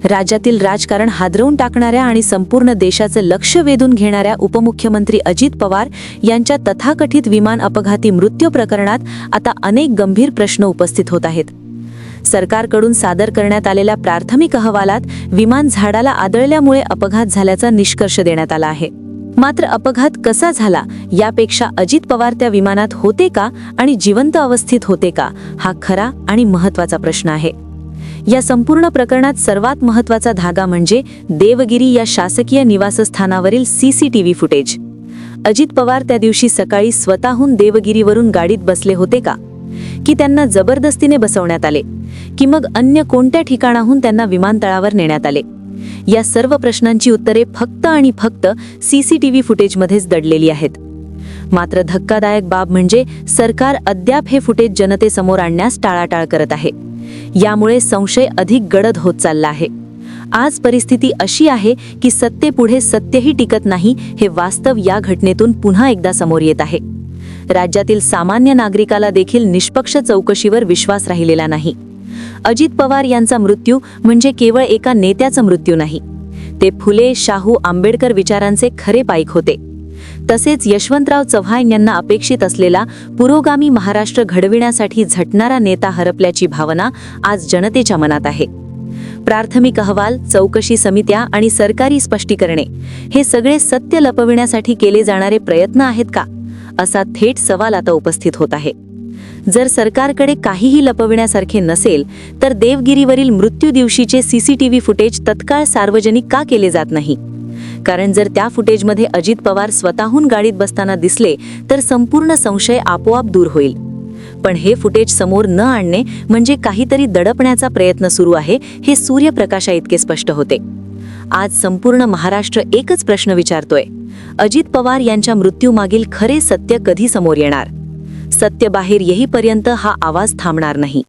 राज्यातील राजकारण हादरवून टाकणाऱ्या आणि संपूर्ण देशाचं लक्ष वेधून घेणाऱ्या उपमुख्यमंत्री अजित पवार यांच्या तथाकथित विमान अपघाती मृत्यू प्रकरणात आता अनेक गंभीर प्रश्न उपस्थित होत आहेत। सरकारकडून सादर करण्यात आलेल्या प्राथमिक अहवालात विमान झाडाला आदळल्यामुळे अपघात झाल्याचा निष्कर्ष देण्यात आला आहे। मात्र अपघात कसा झाला यापेक्षा अजित पवार त्या विमानात होते का आणि जिवंत अवस्थेत होते का हा खरा आणि महत्त्वाचा प्रश्न आहे। या संपूर्ण प्रकरणात सर्वात महत्त्वाचा धागा म्हणजे देवगिरी या शासकीय निवासस्थानावरील सीसीटीव्ही फुटेज। अजित पवार त्या दिवशी सकाळी स्वतःहून देवगिरीवरून गाडीत बसले होते का, की त्यांना जबरदस्तीने बसवण्यात आले, की मग अन्य कोणत्या ठिकाणाहून त्यांना विमानतळावर नेण्यात आले? या सर्व प्रश्नांची उत्तरे फक्त आणि फक्त सीसीटीव्ही फुटेजमध्येच दडलेली आहेत। मात्र धक्कादायक बाब म्हणजे सरकार अद्याप हे फुटेज जनतेसमोर आणण्यास टाळाटाळ करत आहे। यामुळे संशय अधिक गडद होत चालला आहे। आज परिस्थिती अशी आहे की सत्तेपुढे सत्यही टिकत नाही हे वास्तव या घटनेतून पुन्हा एकदा समोर येत आहे। राज्यातील सामान्य नागरिकाला देखील निष्पक्ष चौकशीवर विश्वास राहिलेला नाही। अजित पवार यांचा मृत्यू म्हणजे केवळ एका नेत्याचा मृत्यू नाही, ते फुले, शाहू, आंबेडकर विचारांचे खरे पाईक होते। तसेच यशवंतराव चव्हाण यांना अपेक्षित असलेला पुरोगामी महाराष्ट्र घडविण्यासाठी झटणारा नेता हरपल्याची भावना आज जनतेच्या मनात आहे। प्राथमिक अहवाल, चौकशी समित्या आणि सरकारी स्पष्टीकरणे हे सगळे सत्य लपविण्यासाठी केले जाणारे प्रयत्न आहेत का, असा थेट सवाल आता उपस्थित होत आहे। जर सरकारकडे काहीही लपविण्यासारखे नसेल तर देवगिरीवरील मृत्यू दिवशीचे सीसीटीव्ही फुटेज तत्काळ सार्वजनिक का केले जात नाही? कारण जर त्या फुटेजमध्ये अजित पवार स्वतःहून गाडीत बसताना दिसले तर संपूर्ण संशय आपोआप दूर होईल। पण हे फुटेज समोर न आणणे म्हणजे काहीतरी दडपण्याचा प्रयत्न सुरू आहे हे सूर्यप्रकाशाइतके स्पष्ट होते। आज संपूर्ण महाराष्ट्र एकच प्रश्न विचारतोय, अजित पवार यांच्या मृत्यूमागील खरे सत्य कधी समोर येणार? सत्य बाहेर येईपर्यंत हा आवाज थांबणार नाही।